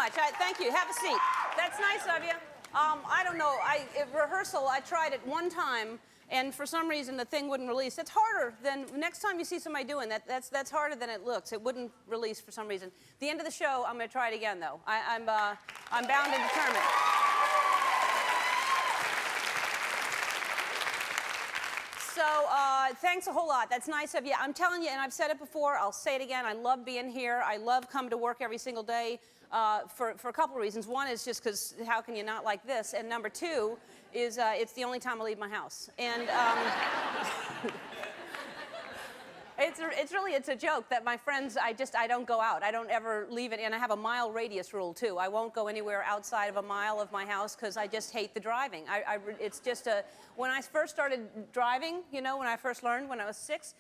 much. Thank you. Have a seat. That's nice of you. I don't know. At rehearsal, I tried it one time, and for some reason, the thing wouldn't release. It's harder than next time you see somebody doing that. That's harder than it looks. It wouldn't release for some reason. The end of the show, I'm going to try it again, though. I'm bound and determined. So thanks a whole lot. That's nice of you. I'm telling you, and I've said it before, I'll say it again, I love being here. I love coming to work every single day for a couple of reasons. One is just because how can you not like this? And number two is it's the only time I leave my house. And it's a joke that my friends, I don't go out. I don't ever leave it. And I have a mile radius rule, too. I won't go anywhere outside of a mile of my house because I just hate the driving. It's just when I first started driving, you know, when I first learned when I was 6,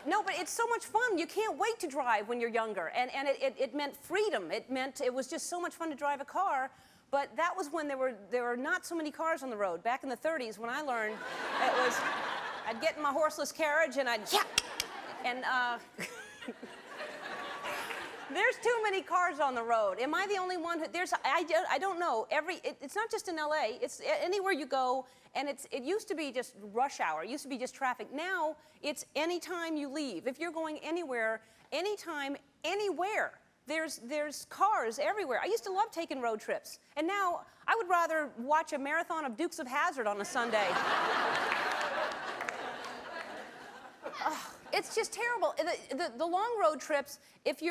no, but it's so much fun. You can't wait to drive when you're younger. And it meant freedom. It was just so much fun to drive a car. But that was when there were not so many cars on the road. Back in the 30s, when I learned, it was, I'd get in my horseless carriage and there's too many cars on the road. Am I the only one who, I don't know. It's not just in LA, it's anywhere you go, and it used to be just rush hour, it used to be just traffic. Now, it's anytime you leave. If you're going anywhere, anytime, anywhere, there's cars everywhere. I used to love taking road trips, and now I would rather watch a marathon of Dukes of Hazzard on a Sunday. It's just terrible. The long road trips, let's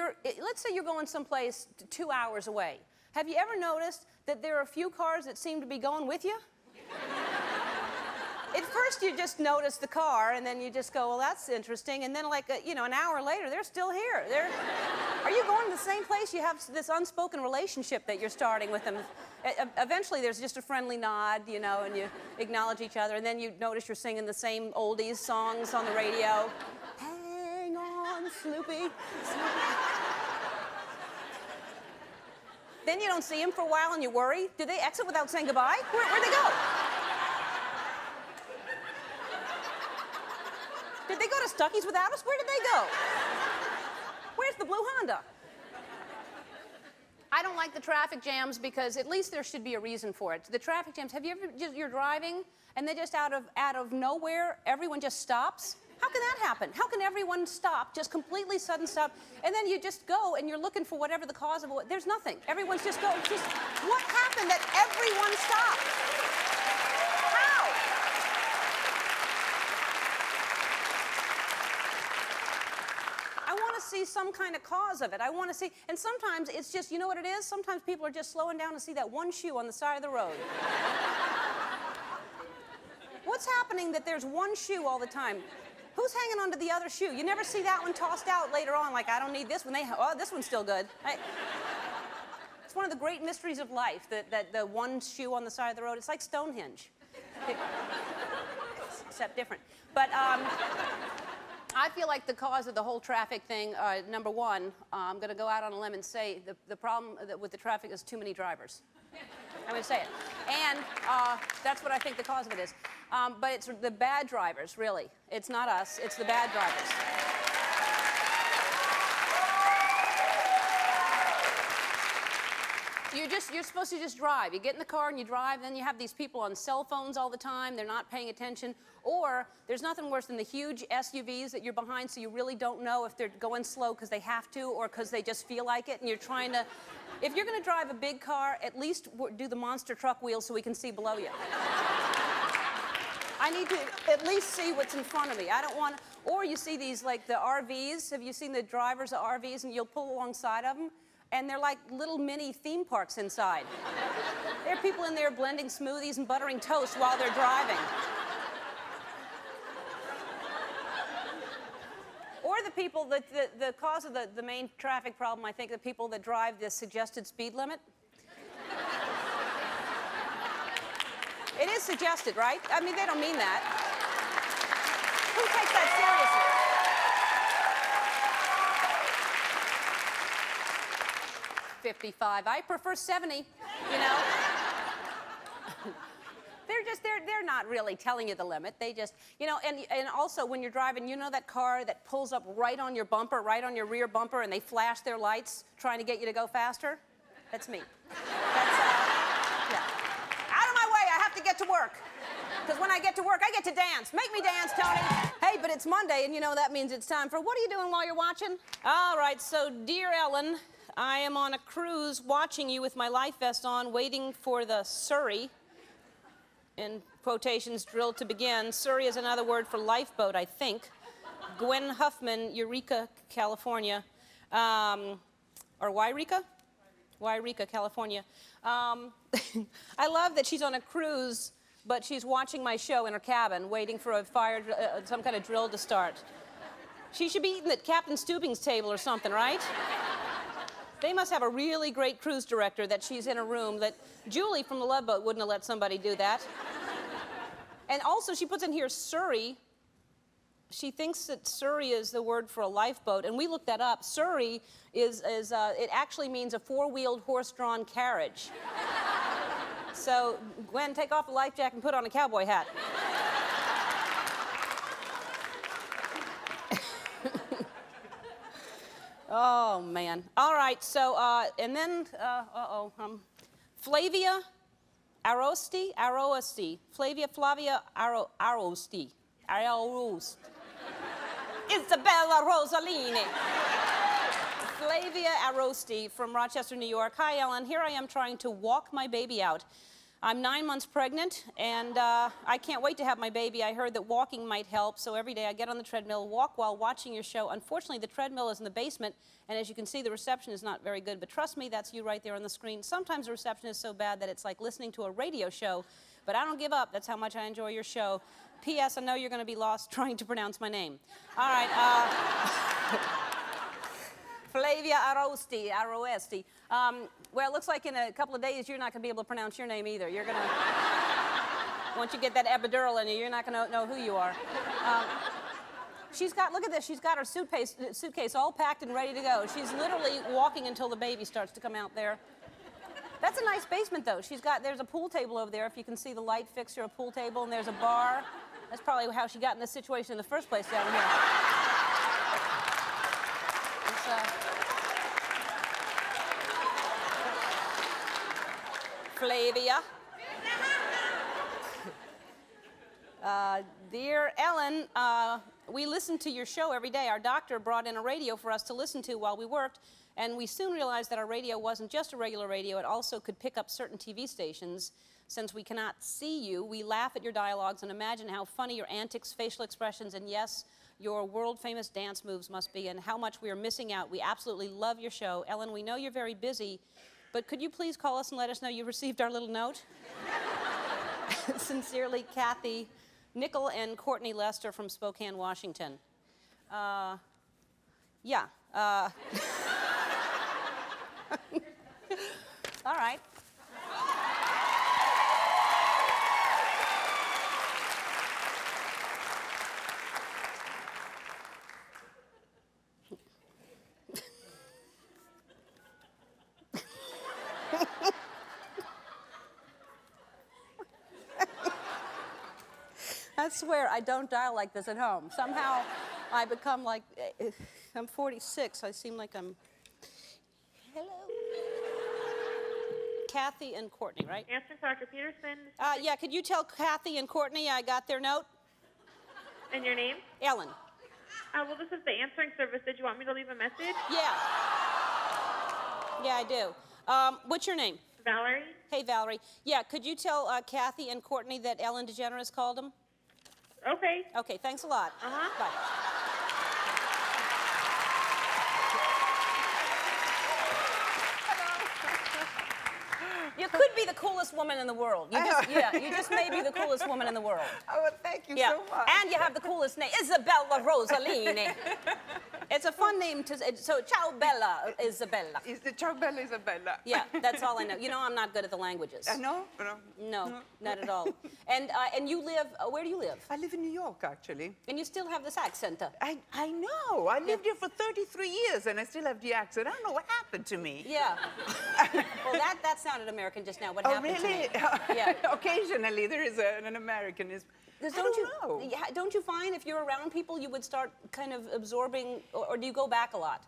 say you're going someplace 2 hours away. Have you ever noticed that there are a few cars that seem to be going with you? At first you just notice the car, and then you just go, well, that's interesting. And then like, an hour later, they're still here. Are you going to the same place? You have this unspoken relationship that you're starting with them. Eventually there's just a friendly nod, and you acknowledge each other, and then you notice you're singing the same oldies songs on the radio. Hang on, Sloopy. Then you don't see them for a while and you worry. Did they exit without saying goodbye? Where'd they go? Did they go to Stuckey's without us? Where did they go? Where's the blue Honda? I don't like the traffic jams because at least there should be a reason for it. The traffic jams, have you ever, you're driving and then just out of nowhere, everyone just stops? How can that happen? How can everyone stop, just completely sudden stop, and then you just go and you're looking for whatever the cause of it, there's nothing. Everyone's just going, what happened that everyone stopped? How? I want to see some kind of cause of it. I want to see, and sometimes it's just, you know what it is? Sometimes people are just slowing down to see that one shoe on the side of the road. What's happening that there's one shoe all the time? Who's hanging on to the other shoe? You never see that one tossed out later on, like, I don't need this one. This one's still good. It's one of the great mysteries of life, that the one shoe on the side of the road. It's like Stonehenge. Except different. But I feel like the cause of the whole traffic thing, number one, I'm going to go out on a limb and say the problem with the traffic is too many drivers. I'm going to say it. And that's what I think the cause of it is. But it's the bad drivers, really. It's not us. It's the bad drivers. You're supposed to just drive. You get in the car and you drive, then you have these people on cell phones all the time. They're not paying attention. Or there's nothing worse than the huge SUVs that you're behind, so you really don't know if they're going slow because they have to or because they just feel like it, and you're trying to... If you're going to drive a big car, at least do the monster truck wheels so we can see below you. I need to at least see what's in front of me. I don't want... Or you see these, like, the RVs. Have you seen the drivers of RVs? And you'll pull alongside of them, and they're like little mini theme parks inside. There are people in there blending smoothies and buttering toast while they're driving. Or the people that the cause of the main traffic problem, I think, the people that drive the suggested speed limit. It is suggested, right? I mean, they don't mean that. Who takes that seriously? 55. I prefer 70, you know? they're not really telling you the limit. They just, you know, and also when you're driving, you know that car that pulls up right on your bumper, right on your rear bumper, and they flash their lights trying to get you to go faster? That's me. That's, yeah. Out of my way, I have to get to work. Because when I get to work, I get to dance. Make me dance, Tony. Hey, but it's Monday, and you know that means it's time for what are you doing while you're watching? All right, so dear Ellen, I am on a cruise watching you with my life vest on, waiting for the Surrey, in quotations, drill to begin. Surrey is another word for lifeboat, I think. Gwen Huffman, Eureka, California. Or Yreka? Yreka, California. I love that she's on a cruise, but she's watching my show in her cabin, waiting for a fire, some kind of drill to start. She should be eating at Captain Stubing's table or something, right? They must have a really great cruise director that she's in a room that Julie from the Love Boat wouldn't have let somebody do that. And also she puts in here Surrey. She thinks that Surrey is the word for a lifeboat, and we looked that up. Surrey it actually means a four-wheeled horse-drawn carriage. So, Gwen, take off the life jacket and put on a cowboy hat. Oh, man. All right, so, and then, Flavia Arosti. Flavia Arosti. Isabella Rossellini. Flavia Arosti from Rochester, New York. Hi, Ellen. Here I am trying to walk my baby out. I'm 9 months pregnant, and I can't wait to have my baby. I heard that walking might help, so every day I get on the treadmill, walk while watching your show. Unfortunately, the treadmill is in the basement, and as you can see, the reception is not very good. But trust me, that's you right there on the screen. Sometimes the reception is so bad that it's like listening to a radio show, but I don't give up. That's how much I enjoy your show. P.S. I know you're going to be lost trying to pronounce my name. All right. Flavia Arosti. Well, it looks like in a couple of days you're not going to be able to pronounce your name either. You're going to, once you get that epidural in you, you're not going to know who you are. She's got, look at this, she's got her suitcase all packed and ready to go. She's literally walking until the baby starts to come out there. That's a nice basement, though. There's a pool table over there, if you can see the light fixture, a pool table, and there's a bar. That's probably how she got in this situation in the first place down here. Flavia. Dear Ellen, we listen to your show every day. Our doctor brought in a radio for us to listen to while we worked, and we soon realized that our radio wasn't just a regular radio. It also could pick up certain TV stations. Since we cannot see you, we laugh at your dialogues and imagine how funny your antics, facial expressions, and yes, your world-famous dance moves must be, and how much we are missing out. We absolutely love your show. Ellen, we know you're very busy, but could you please call us and let us know you received our little note? Sincerely, Kathy, Nickel, and Courtney Lester from Spokane, Washington. Yeah. All right. I swear I don't dial like this at home. Somehow I become like, I'm 46. I seem like I'm, hello. Kathy and Courtney, right? Answer Dr. Peterson. Yeah, could you tell Kathy and Courtney I got their note? And your name? Ellen. Well, this is the answering service. Did you want me to leave a message? Yeah. Yeah, I do. What's your name? Valerie. Hey, Valerie. Yeah, could you tell Kathy and Courtney that Ellen DeGeneres called them? Okay. Okay, thanks a lot. Uh-huh. Bye. You could be the coolest woman in the world. You just may be the coolest woman in the world. Oh, well, thank you so much. And you have the coolest name, Isabella Rossellini. It's a fun name to. So, ciao, Bella, Isabella. Ciao, Bella Isabella. Yeah, that's all I know. You know, I'm not good at the languages. No? No, not at all. And you live. Where do you live? I live in New York, actually. And you still have this accent. I know. I lived here for 33 years, and I still have the accent. I don't know what happened to me. Yeah. Well, that sounded American just now. What happened really? to me? Yeah. Occasionally, there is an Americanism. Don't you know. Don't you find if you're around people, you would start kind of absorbing, or do you go back a lot?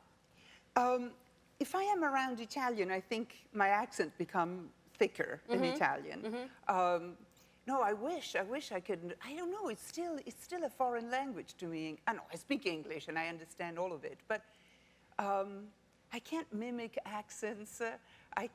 If I am around Italian, I think my accent become thicker in Italian. No, I wish I could. I don't know. It's still a foreign language to me. I know I speak English and I understand all of it, but I can't mimic accents. I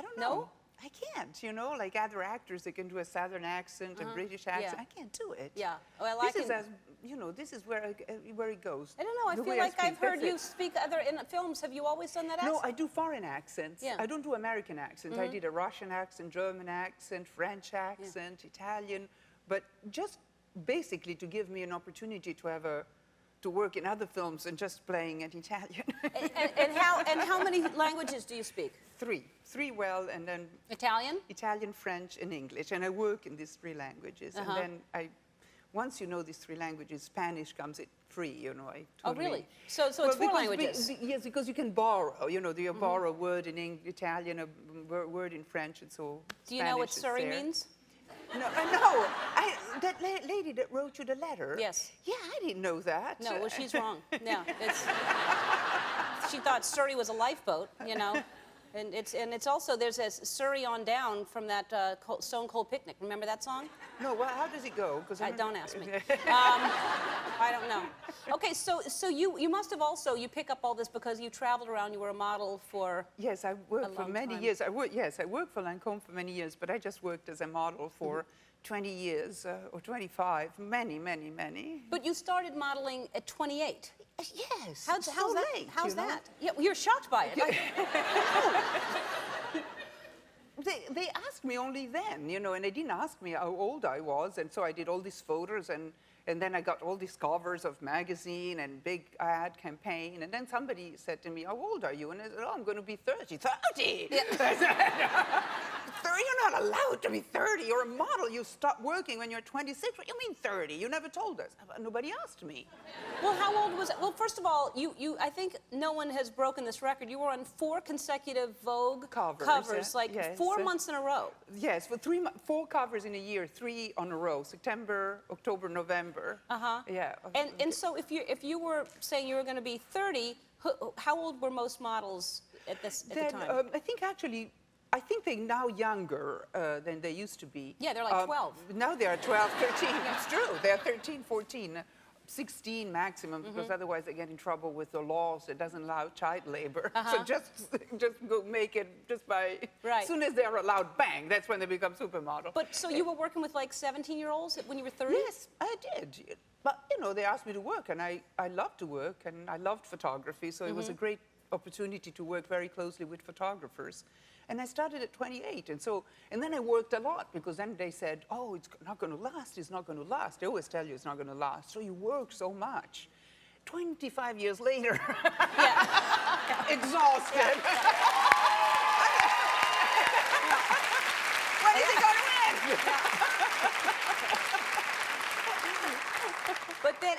don't know. No? I can't, you know, like other actors that can do a Southern accent, a British accent. Yeah. I can't do it. Yeah. Well, this is where it goes. I don't know. I The feel way like speak, I've heard that's you it. speak in films. Have you always done that accent? No, I do foreign accents. Yeah. I don't do American accents. I did a Russian accent, German accent, French accent, Italian, but just basically to give me an opportunity to work in other films and just playing an Italian. and how many languages do you speak? Three well, and then Italian? Italian, French, and English. And I work in these three languages. And then once you know these three languages, Spanish comes it free, you know. Oh, really? So it's four languages? Yes, because you can borrow, you know, you borrow a word in Italian, a word in French, and so Do you know what Spanish is Surrey there. means? No, that lady that wrote you the letter. Yes. Yeah, I didn't know that. No, well, she's wrong. Yeah, she thought Surrey was a lifeboat, you know. And it's also, there's a Surrey on Down from that Stone Cold Picnic. Remember that song? No, well, how does it go? Don't ask me. I don't know. Okay, so you must have also, you pick up all this because you traveled around, you were a model for Yes, I worked for many time. years. I worked for Lancôme for many years, but I just worked as a model for 20 years or 25, many. But you started modeling at 28. Yes. How's that? Late, How's you know? that? Yeah, you're shocked by it. They asked me only then, you know, and they didn't ask me how old I was, and so I did all these photos, and then I got all these covers of magazine and big ad campaign, and then somebody said to me, how old are you? And I said, oh, I'm going to be 30. 30? Yeah. 30? You're not allowed to be 30. You're a model. You stop working when you're 26. What do you mean 30? You never told us. Nobody asked me. Well, how old was it? Well, first of all, I think no one has broken this record. You were on 4 consecutive Vogue covers yeah. like Yes. 4 months in a row. Yes, for 4 covers in a year, 3 on a row, September, October, November. Yeah. And so if you were saying you were going to be 30, how old were most models at the time? I think they're now younger than they used to be. Yeah, they're like 12. Now they're 12, 13. It's true. They're 13, 14, 16 maximum, because otherwise they get in trouble with the laws that doesn't allow child labor. So just go make it just by... Right. As soon as they're allowed, bang, that's when they become supermodel. But so you were working with like 17-year-olds when you were 30? Yes, I did. But, you know, they asked me to work, and I loved to work, and I loved photography, so it was a great opportunity to work very closely with photographers. And I started at 28, and then I worked a lot, because then they said, oh, it's not going to last, it's not going to last. They always tell you it's not going to last, so you work so much. 25 years later, exhausted. When is it going to end?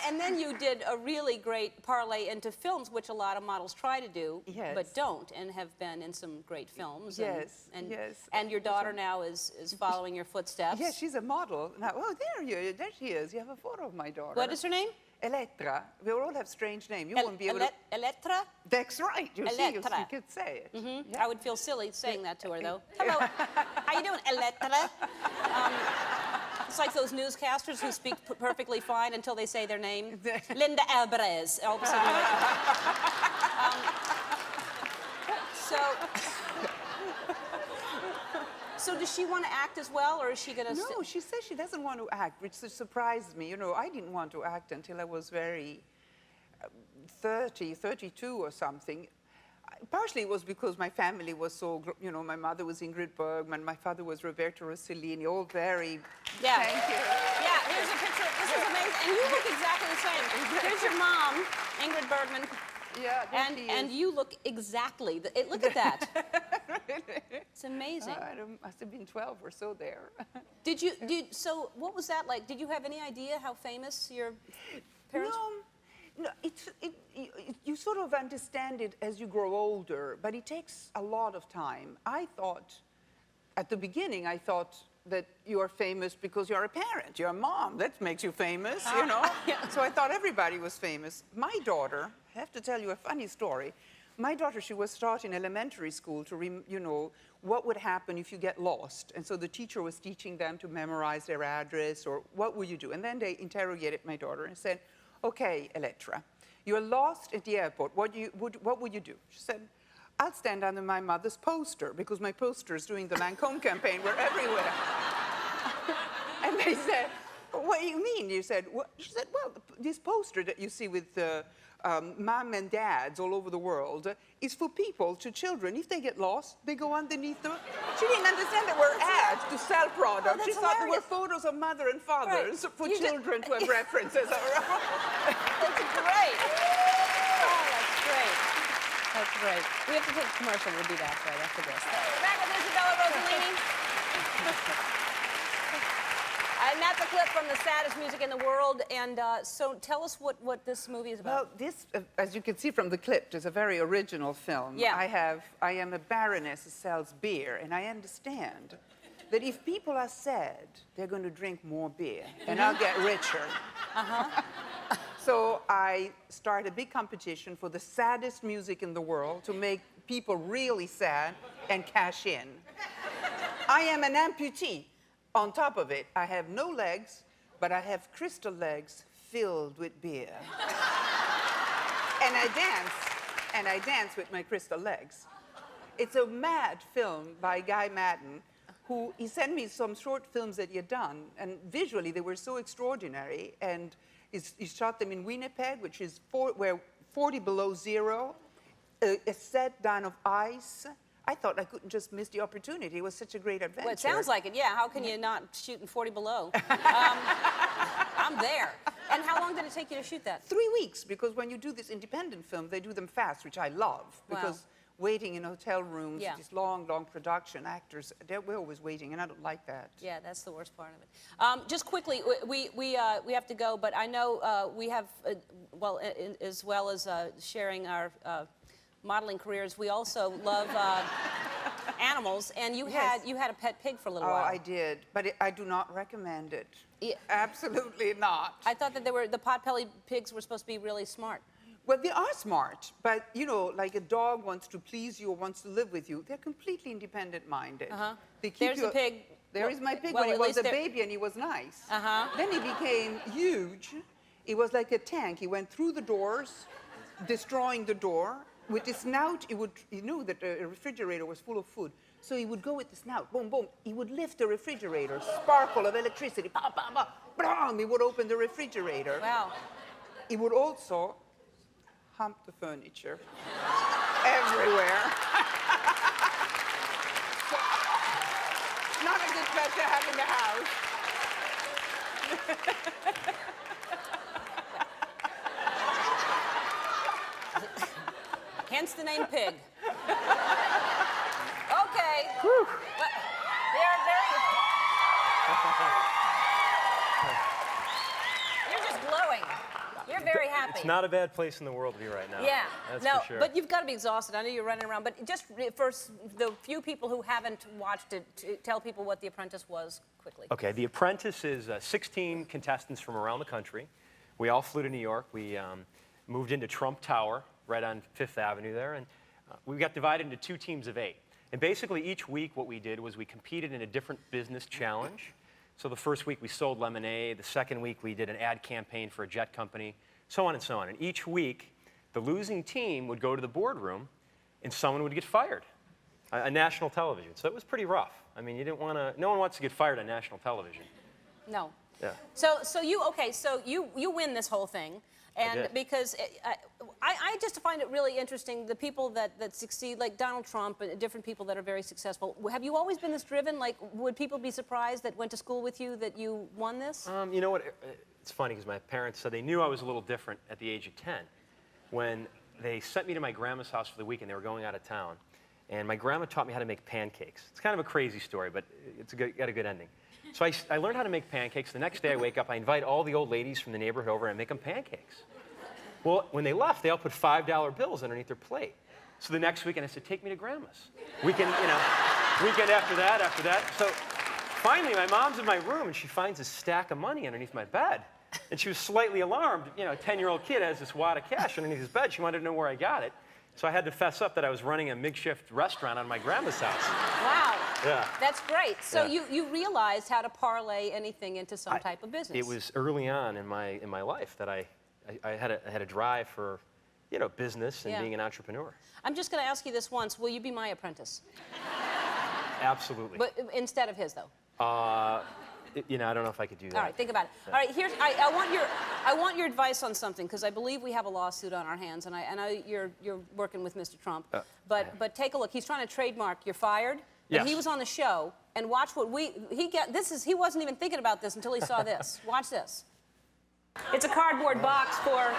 And then you did a really great parlay into films, which a lot of models try to do, but don't, and have been in some great films. Yes, And your daughter now is following your footsteps. Yes, she's a model. Now, oh, there she is. You have a photo of my daughter. What is her name? Elettra. We all have strange names. You won't be able to... Elettra? That's right. You see, you could say it. I would feel silly saying that to her, though. Hello. How you doing, Elettra? It's like those newscasters who speak perfectly fine until they say their name. Linda Alvarez. All of a sudden, so does she want to act as well, or is she going to... No, she says she doesn't want to act, which surprised me. You know, I didn't want to act until I was very 30, 32 or something. Partially it was because my family was so, you know, my mother was Ingrid Bergman, my father was Isabella Rossellini, all very... Yeah. Thank you. Yeah, here's a picture. This is amazing. And you look exactly the same. Here's your mom, Ingrid Bergman. Yeah, there she And is. you look exactly, look at that. It's amazing. Must have been 12 or so there. So what was that like? Did you have any idea how famous your parents No, you sort of understand it as you grow older, but it takes a lot of time. I thought, at the beginning, I thought that you are famous because you're a parent, you're a mom. That makes you famous, you know? So I thought everybody was famous. My daughter, I have to tell you a funny story. My daughter, she was taught in elementary school to, you know, what would happen if you get lost. And so the teacher was teaching them to memorize their address or what would you do? And then they interrogated my daughter and said, okay, Elettra, you're lost at the airport. What would you do? She said, I'll stand under my mother's poster because my posters during the Lancôme campaign were everywhere. And they said, what do you mean? You said, what? She said, well, this poster that you see with mom and dads all over the world is for people, to children. If they get lost, they go underneath the... She didn't understand that we're ads to sell products. that's She thought there were hilarious. photos of mother and fathers for children to have references. That's great. Oh, that's great. That's great. We have to take a commercial. We'll be back right after this. Back with Isabella Rossellini. And that's a clip from the saddest music in the world. And so tell us what this movie is about. Well, this, as you can see from the clip, is a very original film. Yeah. I am a baroness who sells beer, and I understand that if people are sad, they're going to drink more beer, and I'll get richer. So I start a big competition for the saddest music in the world to make people really sad and cash in. I am an amputee. On top of it, I have no legs, but I have crystal legs filled with beer. And I dance with my crystal legs. It's a mad film by Guy Madden, who he sent me some short films that he had done, and visually they were so extraordinary, and he shot them in Winnipeg, which is 40 below zero, a set down of ice. I thought I couldn't just miss the opportunity. It was such a great adventure. Well, it sounds like it, yeah. How can you not shoot in 40 below? I'm there. And how long did it take you to shoot that? 3 weeks, because when you do this independent film, they do them fast, which I love, because waiting in hotel rooms, this long, long production, actors, we're always waiting, and I don't like that. Yeah, that's the worst part of it. Just quickly, we have to go, but I know we have, as well as sharing our modeling careers, we also love animals, and you had a pet pig for a little while. Oh, I did, but I do not recommend it. Yeah. Absolutely not. I thought that the pot-bellied pigs were supposed to be really smart. Well, they are smart, but, you know, like a dog wants to please you or wants to live with you, they're completely independent-minded. They keep There's the pig. There is my pig well, when he at was least a baby and he was nice. Then he became huge. He was like a tank. He went through the doors, destroying the door. With his snout, he knew that the refrigerator was full of food. So he would go with the snout, boom, boom. He would lift the refrigerator, sparkle of electricity, bah, bah, bah, blam, he would open the refrigerator. Wow. He would also hump the furniture everywhere. So, not a good pet to have in the house. Hence the name Pig. Okay. They're very... You're just glowing. You're very happy. It's not a bad place in the world to be right now. Yeah. That's no, for sure. but you've got to be exhausted. I know you're running around, but just for the few people who haven't watched it, tell people what The Apprentice was quickly. Okay, The Apprentice is 16 contestants from around the country. We all flew to New York. We moved into Trump Tower, right on Fifth Avenue there, and we got divided into 2 teams of 8. And basically each week what we did was we competed in a different business challenge. So the first week we sold lemonade, the second week we did an ad campaign for a jet company, so on and so on. And each week the losing team would go to the boardroom and someone would get fired on national television. So it was pretty rough. I mean, you didn't want to, no one wants to get fired on national television. No. Yeah. So you win this whole thing. And because I just find it really interesting, the people that succeed, like Donald Trump and different people that are very successful. Have you always been this driven? Like, would people be surprised that went to school with you that you won this? You know what? It's funny because my parents said they knew I was a little different at the age of 10. When they sent me to my grandma's house for the weekend. They were going out of town. And my grandma taught me how to make pancakes. It's kind of a crazy story, but it's got a good ending. So I learned how to make pancakes. The next day I wake up, I invite all the old ladies from the neighborhood over and make them pancakes. Well, when they left, they all put $5 bills underneath their plate. So the next weekend I said, take me to grandma's. Weekend after that. So finally my mom's in my room and she finds a stack of money underneath my bed. And she was slightly alarmed. You know, a 10-year-old kid has this wad of cash underneath his bed. She wanted to know where I got it. So I had to fess up that I was running a makeshift restaurant on my grandma's house. Wow. Yeah. That's great. So Yeah. you realized how to parlay anything into some type of business. It was early on in my life that I had a drive for, you know, business and Yeah. being an entrepreneur. I'm just going to ask you this once. Will you be my apprentice? Absolutely. But instead of his, though. You know, I don't know if I could do that. All right, think about it. All right, I want your advice on something because I believe we have a lawsuit on our hands, and I know you're working with Mr. Trump. But take a look. He's trying to trademark "You're fired." Yes. And he was on the show, and watch what he wasn't even thinking about this until he saw this. Watch this. It's a cardboard box for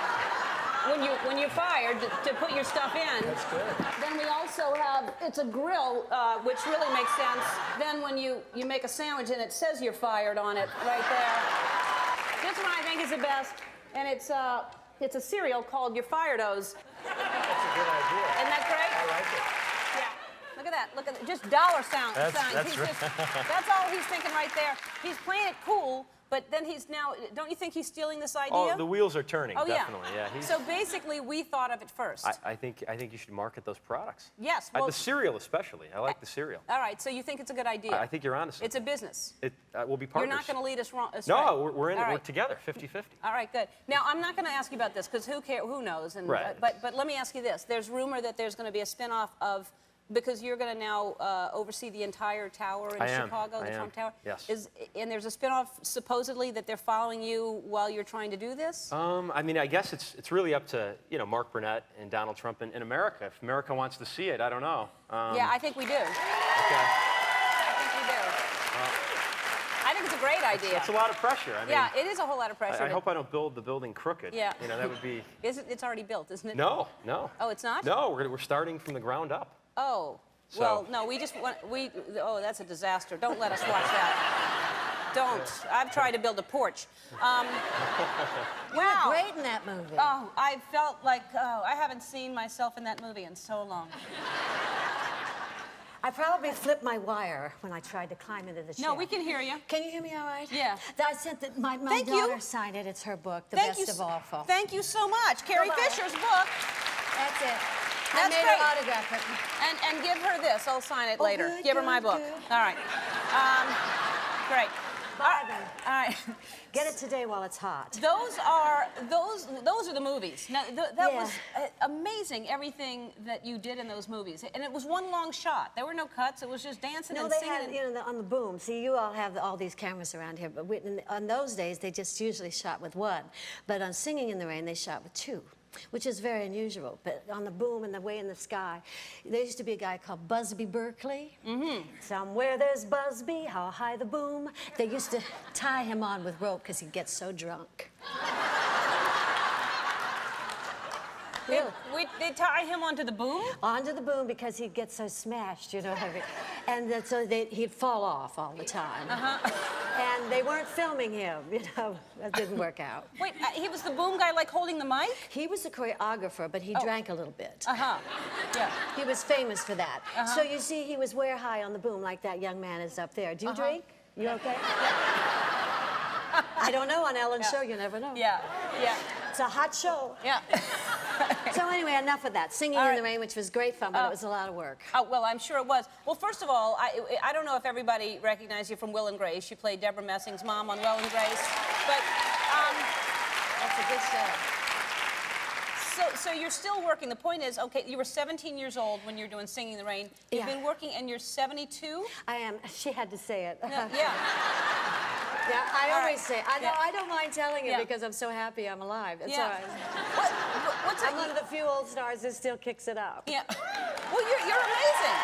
when you're fired to put your stuff in. That's good. Then we also have, it's a grill, which really makes sense. Then when you make a sandwich and it says you're fired on it right there. This one I think is the best, and it's a cereal called Your Fired-O's. That's a good idea. Isn't that great? I like it. Yeah. Look at that. Look at that. Just dollar signs. That's right. That's all he's thinking right there. He's playing it cool. But then he's now, don't you think he's stealing this idea? Oh, the wheels are turning, Oh, definitely. Yeah. So basically, we thought of it first. I think you should market those products. Yes. Well, The cereal especially. I like the cereal. all right, so you think it's a good idea? I think you're onto something. It's a business. We'll be partners. You're not going to lead us wrong. Astray. No, we're in it. All We're right. together, 50-50. All right, good. Now, I'm not going to ask you about this because who knows? And, Right. But let me ask you this. There's rumor that there's going to be a spinoff of, because you're going to now oversee the entire tower in Chicago, the Trump Tower. Yes. And there's a spinoff supposedly that they're following you while you're trying to do this? I mean, I guess it's really up to, you know, Mark Burnett and Donald Trump in America. If America wants to see it, I don't know. Yeah, I think we do. Okay. I think we do. I think it's a great idea. It's a lot of pressure. I mean, Yeah, it is a whole lot of pressure. I hope I don't build the building crooked. Yeah. You know, that would be... It's already built, isn't it? No. Oh, it's not? No, we're starting from the ground up. Oh. So- Well, no, oh, that's a disaster. Don't let us watch that. Don't. I've tried to build a porch. Wow. Great in that movie. Oh, I felt like, I haven't seen myself in that movie in so long. I probably flipped my wire when I tried to climb into the chair. No, we can hear you. Can you hear me all right? Yeah. I sent my Thank you. daughter signed it. It's her book, The Thank Best you, of All Folks. Thank you so much. Carrie Bye-bye. Fisher's book. That's it. That's I made great. her autograph it. And give her this. I'll sign it Oh, later. good, Give her my good, book. good. All right. Great. Bye then. All right. Get it today while it's hot. Those are the movies. Now that Yeah. was amazing. Everything that you did in those movies, and it was one long shot. There were no cuts. It was just dancing No, and they singing. had, you know, on the boom. See, you all have all these cameras around here, but on those days, they just usually shot with one. But on Singing in the Rain, they shot with two, which is very unusual. But on the boom and the Way in the Sky, there used to be a guy called Busby Berkeley. Mm-hmm. Somewhere there's Busby, how high the boom. They used to tie him on with rope because he'd get so drunk. Really? They tie him onto the boom. Onto the boom because he'd get so smashed, you know. And so he'd fall off all the time. And they weren't filming him, you know. That didn't work out. Wait, he was the boom guy, like holding the mic. He was the choreographer, but he drank a little bit. Yeah. He was famous for that. So you see, he was wear high on the boom like that young man is up there. Do you drink? You okay? I don't know. On Ellen's show, you never know. Yeah. It's a hot show. Yeah. So anyway, enough of that. Singing in the Rain, which was great fun, but it was a lot of work. Oh, well, I'm sure it was. Well, first of all, I don't know if everybody recognized you from Will and Grace. You played Deborah Messing's mom on Will and Grace. But That's a good show. so you're still working. The point is, okay, you were 17 years old when you were doing Singing in the Rain. You've Yeah. been working, and you're 72? I am. She had to say it. Yeah. Yeah, I All always right. say, I know, Yeah. I don't mind telling it Yeah. because I'm so happy I'm alive. It's Yeah. all right. What's I'm one of the few old stars that still kicks it up. Yeah. Well, you're amazing.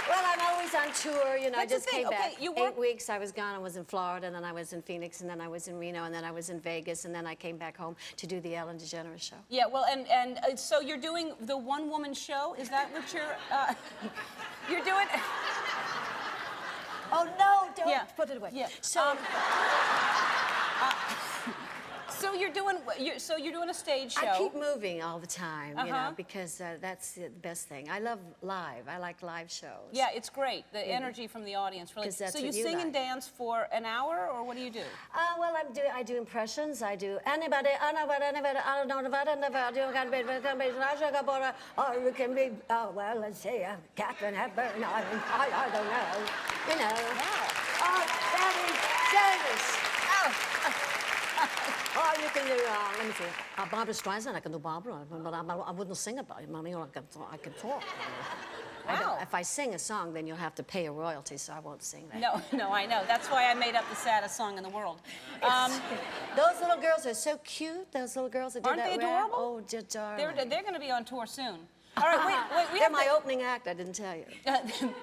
Well, I'm always always on tour, you know. I That's the just thing, came back. okay, you 8 work- weeks I was gone. I was in Florida, and then I was in Phoenix, and then I was in Reno, and then I was in Vegas, and then I came back home to do the Ellen DeGeneres show. Yeah, well, so you're doing the one-woman show? Is that what you're doing? Oh no! Don't Yeah. put it away. Yeah. So. So you're doing a stage show. I keep moving all the time, you know, Uh-huh. because that's the best thing. I love live. I like live shows. Yeah, it's great. The energy from the audience, really. 'Cause that's So you what you sing like. and dance for an hour, or what do you do? Well, I do impressions. I do anybody, I don't know about you can be, or you can be, well, let's see, Catherine Hepburn, I don't know, you know. Wow. Oh, Debbie Reynolds. Oh, you can do, let me see, Barbara Streisand, I can do Barbara, but I wouldn't sing about it, Mommy, I can talk. Wow. If I sing a song, then you'll have to pay a royalty, so I won't sing that. No, I know. That's why I made up the saddest song in the world. Those little girls are so cute, those little girls that do Aren't that they rap. adorable? Oh, just darling. They're going to be on tour soon. All right, wait. We They're have my to- opening act, I didn't tell you.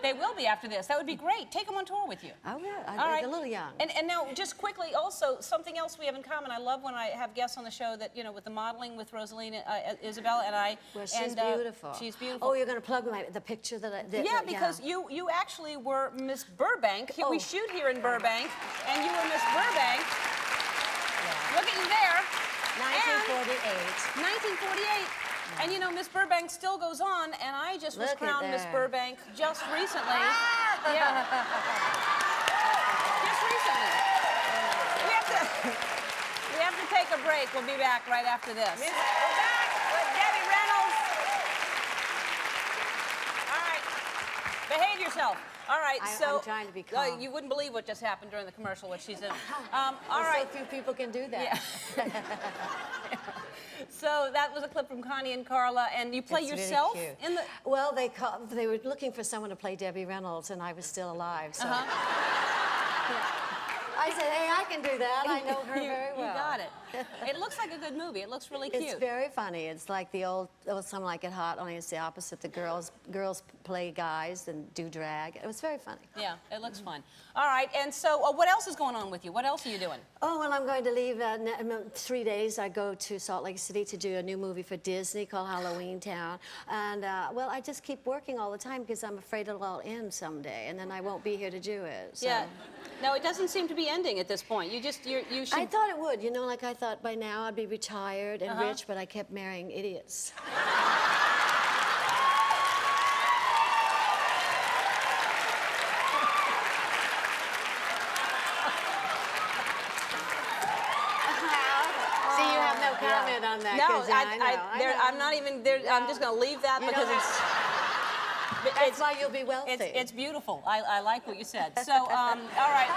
They will be after this. That would be great. Take them on tour with you. I will. All They're right. a little young. And now, just quickly, also, something else we have in common. I love when I have guests on the show that, you know, with the modeling with Rossellini, Isabella, and I. Well, she's and, beautiful. She's beautiful. Oh, you're going to plug the picture that I did? Yeah, because you actually were Miss Burbank. Oh. We shoot here in Burbank, and you were Miss Burbank. Look at you there. 1948. 1948. And you know, Miss Burbank still goes on, and I just was Look at crowned Miss that. Burbank just recently. Yeah. Just recently. We have to take a break. We'll be back right after this. We're back with Debbie Reynolds. All right. Behave yourself. All right, I'm trying to be calm. You wouldn't believe what just happened during the commercial, what she said. All right. So few people can do that. Yeah. So that was a clip from Connie and Carla, and you play It's really yourself cute. in the. Well, they were looking for someone to play Debbie Reynolds, and I was still alive, so. I said, hey, I can do that. I know her very well. You got it. It looks like a good movie. It looks really cute. It's very funny. It's like the old Some Like It Hot, only it's the opposite. The girls play guys and do drag. It was very funny. Yeah, it looks fun. All right, and so what else is going on with you? What else are you doing? Oh, well, I'm going to leave in 3 days. I go to Salt Lake City to do a new movie for Disney called Halloween Town. And, well, I just keep working all the time because I'm afraid it'll all end someday, and then I won't be here to do it. So. Yeah. No, it doesn't seem to be ending at this point. You should. I thought it would. You know, like I thought by now I'd be retired and rich, but I kept marrying idiots. See, you have no comment on that. No, 'cause I know. I'm not even there. I'm just going to leave that because That's why you'll be wealthy. it's beautiful. I like what you said. So, all right.